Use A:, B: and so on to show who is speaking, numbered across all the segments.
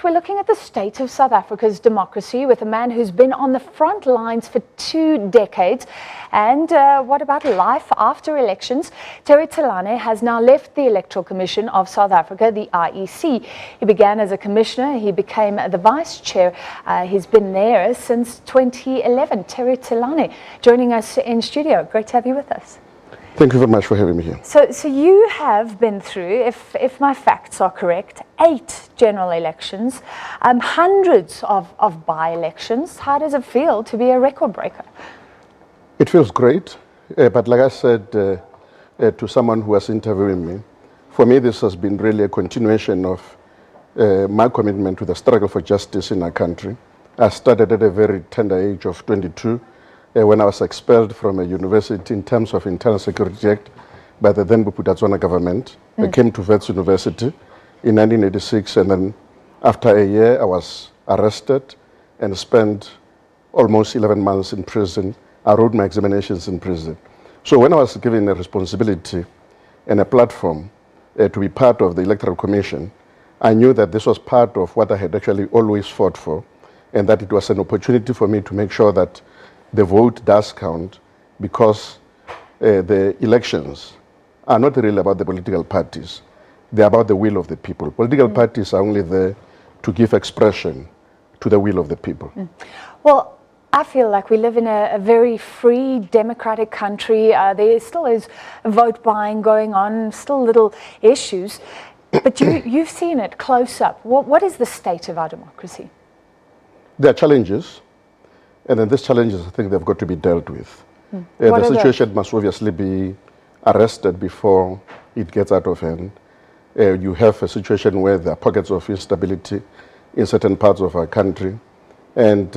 A: We're looking at the state of South Africa's democracy with a man who's been on the front lines for 2 decades. And what about life after elections? Tselane has now left the Electoral Commission of South Africa, the IEC. He began as a commissioner. He became the vice chair. He's been there since 2011. Tselane joining us in studio. Great to have you with us.
B: Thank you very much for having me here.
A: So you have been through, if my facts are correct, 8 general elections, hundreds of by-elections. How does it feel to be a record breaker?
B: It feels great, but like I said to someone who was interviewing me, for me this has been really a continuation of my commitment to the struggle for justice in our country. I started at a very tender age of 22, when I was expelled from a university in terms of Internal Security Act by the then Bophuthatswana government. I came to Wits University in 1986, and then after a year I was arrested and spent almost 11 months in prison. I wrote my examinations in prison. So when I was given a responsibility and a platform to be part of the Electoral Commission, I knew that this was part of what I had actually always fought for, and that it was an opportunity for me to make sure that the vote does count, because the elections are not really about the political parties. They're about the will of the people. Political parties are only there to give expression to the will of the people.
A: Well, I feel like we live in a very free, democratic country. There still is vote buying going on, still little issues. But you've seen it close up. What is the state of our democracy?
B: There are challenges. And then these challenges, I think they've got to be dealt with. The situation must obviously be arrested before it gets out of hand. You have a situation where there are pockets of instability in certain parts of our country. And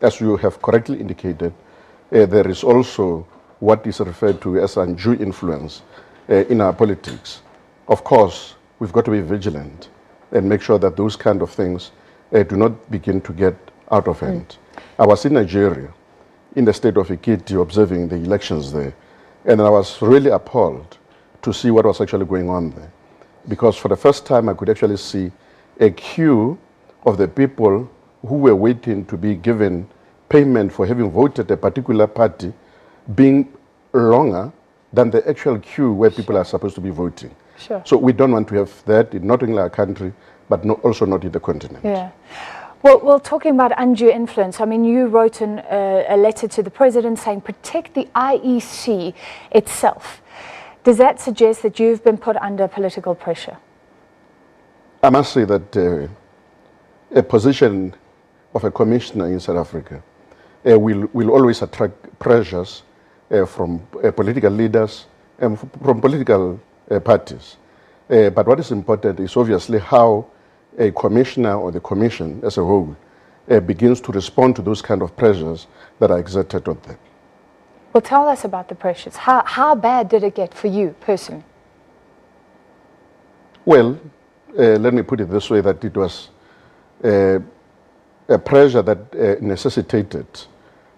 B: as you have correctly indicated, there is also what is referred to as undue influence in our politics. Of course, we've got to be vigilant and make sure that those kind of things do not begin to get out of hand. I was in Nigeria, in the state of Ekiti, observing the elections there, and I was really appalled to see what was actually going on there. Because for the first time, I could actually see a queue of the people who were waiting to be given payment for having voted a particular party being longer than the actual queue where people are supposed to be voting.
A: Sure.
B: So we don't want to have that in not only our country, but also not in the continent.
A: Yeah. Well, talking about undue influence, I mean, you wrote a letter to the president saying protect the IEC itself. Does that suggest that you've been put under political pressure?
B: I must say that a position of a commissioner in South Africa will always attract pressures from political leaders and from political parties. But what is important is obviously how a commissioner or the commission as a whole begins to respond to those kind of pressures that are exerted on them.
A: Well, tell us about the pressures. How bad did it get for you personally?
B: Well, let me put it this way, that it was a pressure that necessitated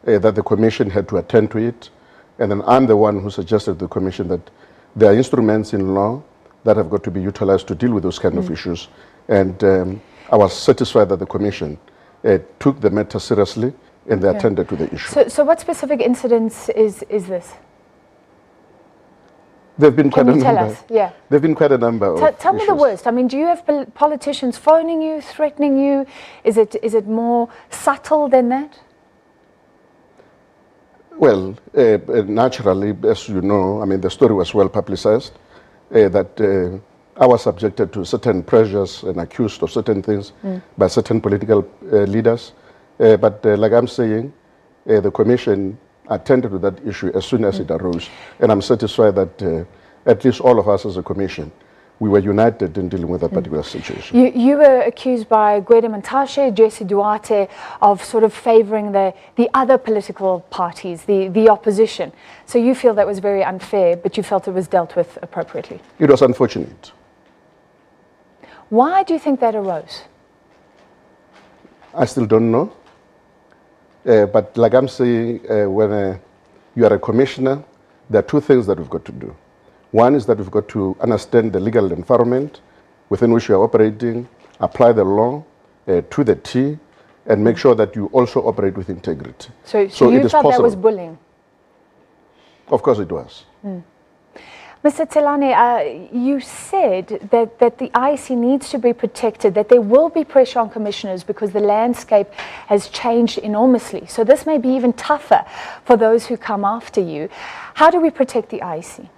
B: that the commission had to attend to it. And then I'm the one who suggested to the commission that there are instruments in law that have got to be utilized to deal with those kind of issues. And I was satisfied that the commission took the matter seriously and they attended to the issue.
A: So what specific incidents is this?
B: There have been quite a number.
A: Can you tell us? Yeah.
B: There have been quite a number of
A: Tell me the worst. I mean, do you have politicians phoning you, threatening you? Is it more subtle than that?
B: Well, naturally, as you know, I mean, the story was well publicized, that I was subjected to certain pressures and accused of certain things by certain political leaders. But like I'm saying, the commission attended to that issue as soon as it arose. And I'm satisfied that at least all of us as a commission, we were united in dealing with that particular situation.
A: You were accused by Gwede Mantashe, Jesse Duarte, of sort of favoring the other political parties, the opposition. So you feel that was very unfair, but you felt it was dealt with appropriately.
B: It was unfortunate.
A: Why do you think that arose?
B: I still don't know. But like I'm saying, when you are a commissioner, there are 2 things that we've got to do. One is that we've got to understand the legal environment within which we are operating, apply the law, to the T and make sure that you also operate with integrity.
A: So
B: it
A: you
B: is
A: thought that
B: possible.
A: was bullying?
B: Of course it was.
A: Mr. Tselane, you said that the IEC needs to be protected, that there will be pressure on commissioners because the landscape has changed enormously. So this may be even tougher for those who come after you. How do we protect the IEC?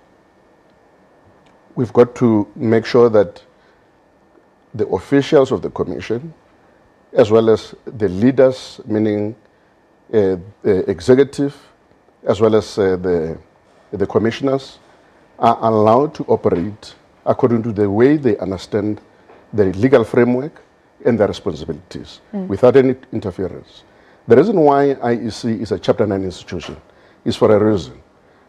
B: We've got to make sure that the officials of the commission, as well as the leaders, meaning the executive, as well as the commissioners, are allowed to operate according to the way they understand the legal framework and their responsibilities without any interference. The reason why IEC is a Chapter 9 institution is for a reason.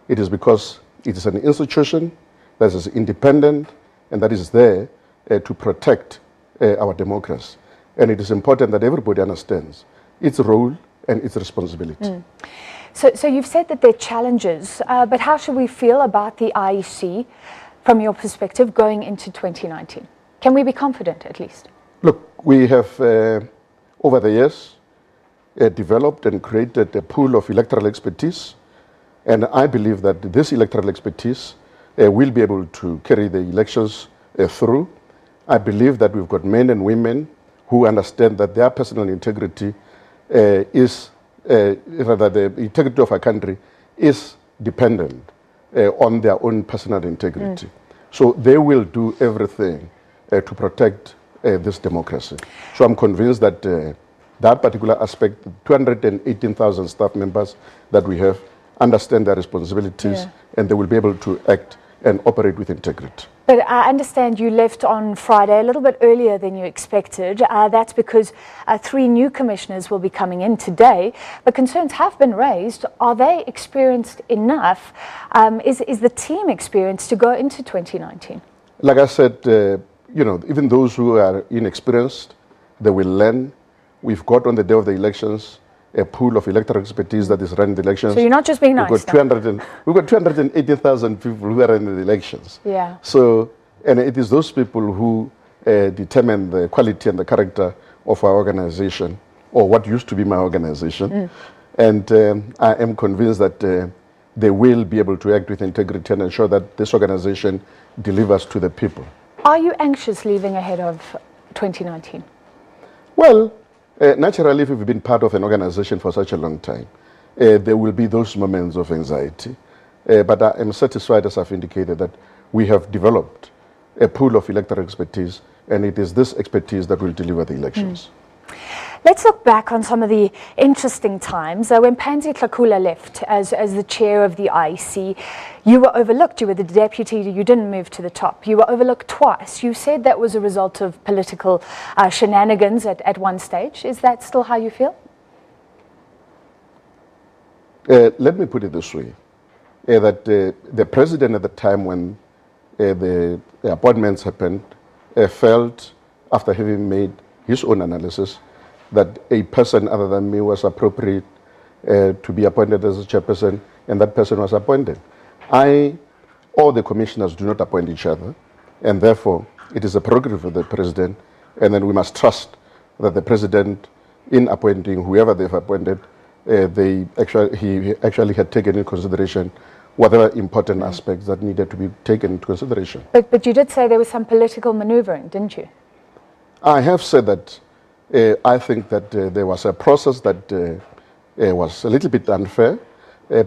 B: It is because it is an institution that is independent and that is there to protect our democracy. And it is important that everybody understands its role and its responsibility.
A: So you've said that there are challenges, but how should we feel about the IEC from your perspective going into 2019? Can we be confident at least?
B: Look, we have over the years developed and created a pool of electoral expertise, and I believe that this electoral expertise will be able to carry the elections through. I believe that we've got men and women who understand that their personal integrity rather the integrity of our country is dependent on their own personal integrity. So they will do everything to protect this democracy. So I'm convinced that that particular aspect, 218,000 staff members that we have, understand their responsibilities and they will be able to act and operate with integrity.
A: But I understand you left on Friday a little bit earlier than you expected. That's because 3 new commissioners will be coming in today. But concerns have been raised. Are they experienced enough? Is the team experienced to go into 2019?
B: Like I said, even those who are inexperienced, they will learn. We've got on the day of the elections a pool of electoral expertise that is running the elections.
A: So you're not just being nice.
B: We've got 280,000 people who are in the elections.
A: Yeah.
B: So, and it is those people who determine the quality and the character of our organization, or what used to be my organization. And I am convinced that they will be able to act with integrity and ensure that this organization delivers to the people.
A: Are you anxious leaving ahead of 2019?
B: Well, naturally, if you've been part of an organization for such a long time, there will be those moments of anxiety. But I am satisfied, as I've indicated, that we have developed a pool of electoral expertise, and it is this expertise that will deliver the elections.
A: Let's look back on some of the interesting times. When Pansy Tlakula left as the chair of the IEC, you were overlooked. You were the deputy. You didn't move to the top. You were overlooked twice. You said that was a result of political shenanigans at one stage. Is that still how you feel?
B: Let me put it this way, that the president at the time when the appointments happened felt, after having made his own analysis, that a person other than me was appropriate to be appointed as a chairperson, and that person was appointed. All the commissioners do not appoint each other, and therefore it is a prerogative of the president, and then we must trust that the president, in appointing whoever they've appointed, he actually had taken into consideration whatever important aspects that needed to be taken into consideration.
A: But you did say there was some political maneuvering, didn't you?
B: I have said that I think that there was a process that was a little bit unfair,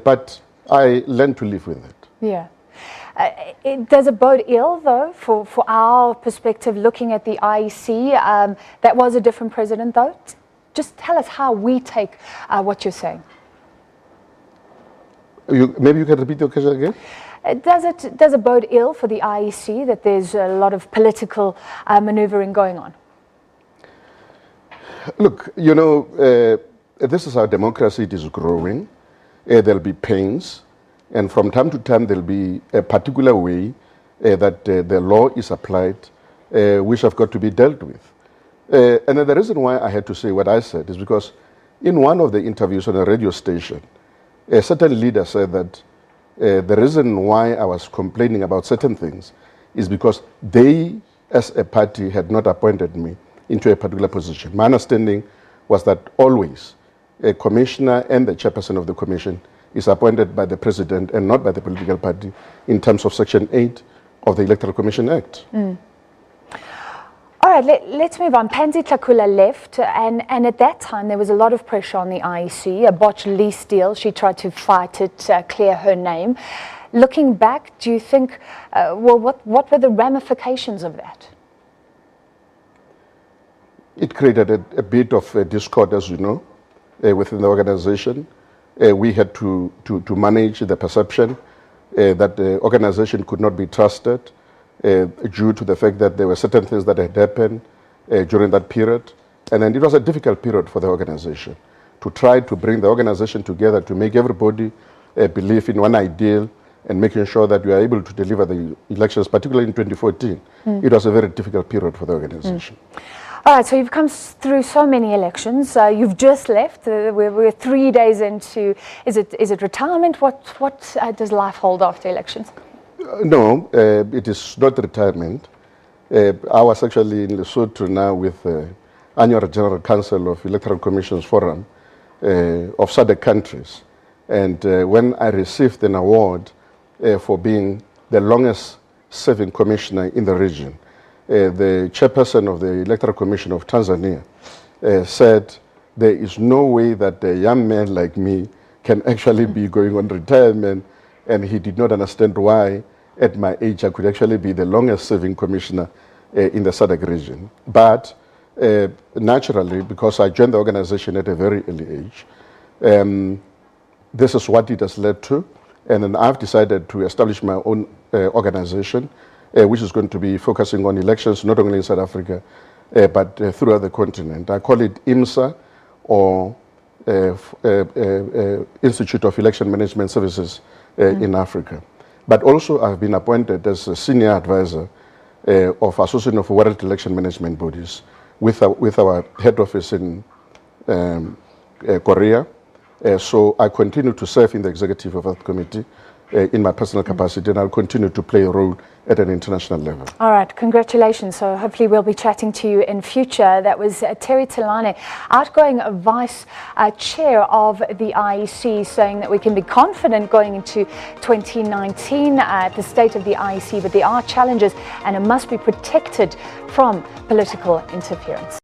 B: but I learned to live with it.
A: Yeah. Does it bode ill, though, for our perspective, looking at the IEC? That was a different president, though. Just tell us how we take what you're saying.
B: Maybe you can repeat your question again?
A: Does it bode ill for the IEC that there's a lot of political maneuvering going on?
B: Look, this is our democracy. It is growing. There'll be pains. And from time to time, there'll be a particular way that the law is applied, which have got to be dealt with. And the reason why I had to say what I said is because in one of the interviews on a radio station, a certain leader said that the reason why I was complaining about certain things is because they, as a party, had not appointed me, into a particular position. My understanding was that always a commissioner and the chairperson of the commission is appointed by the president and not by the political party in terms of Section 8 of the Electoral Commission Act.
A: All right, let's move on. Pansy Tlakula left, and at that time there was a lot of pressure on the IEC, a botched lease deal. She tried to fight it, clear her name. Looking back, do you think, what were the ramifications of that?
B: It created a bit of discord, as you know, within the organization. We had to manage the perception that the organization could not be trusted due to the fact that there were certain things that had happened during that period. And then it was a difficult period for the organization to try to bring the organization together, to make everybody believe in one ideal and making sure that we are able to deliver the elections, particularly in 2014. It was a very difficult period for the organization.
A: All right, so you've come through so many elections. You've just left. We're 3 days into. Is it retirement? What does life hold after elections?
B: No, it is not retirement. I was actually in Lesotho now with the Annual General Council of Electoral Commissions Forum of SADC countries. And when I received an award for being the longest serving commissioner in the region, the chairperson of the Electoral Commission of Tanzania said there is no way that a young man like me can actually be going on retirement, and he did not understand why at my age I could actually be the longest serving commissioner in the SADC region. But naturally, because I joined the organization at a very early age, this is what it has led to, and then I've decided to establish my own organization, which is going to be focusing on elections not only in South Africa, but throughout the continent. I call it IMSA, or Institute of Election Management Services in Africa. But also I've been appointed as a senior advisor of Association of World Election Management Bodies with our head office in Korea. So I continue to serve in the executive of that committee in my personal capacity, and I'll continue to play a role at an international level.
A: All right, congratulations. So hopefully we'll be chatting to you in future. That was Terry Tselane, outgoing vice chair of the IEC, saying that we can be confident going into 2019 at the state of the IEC, but there are challenges and it must be protected from political interference.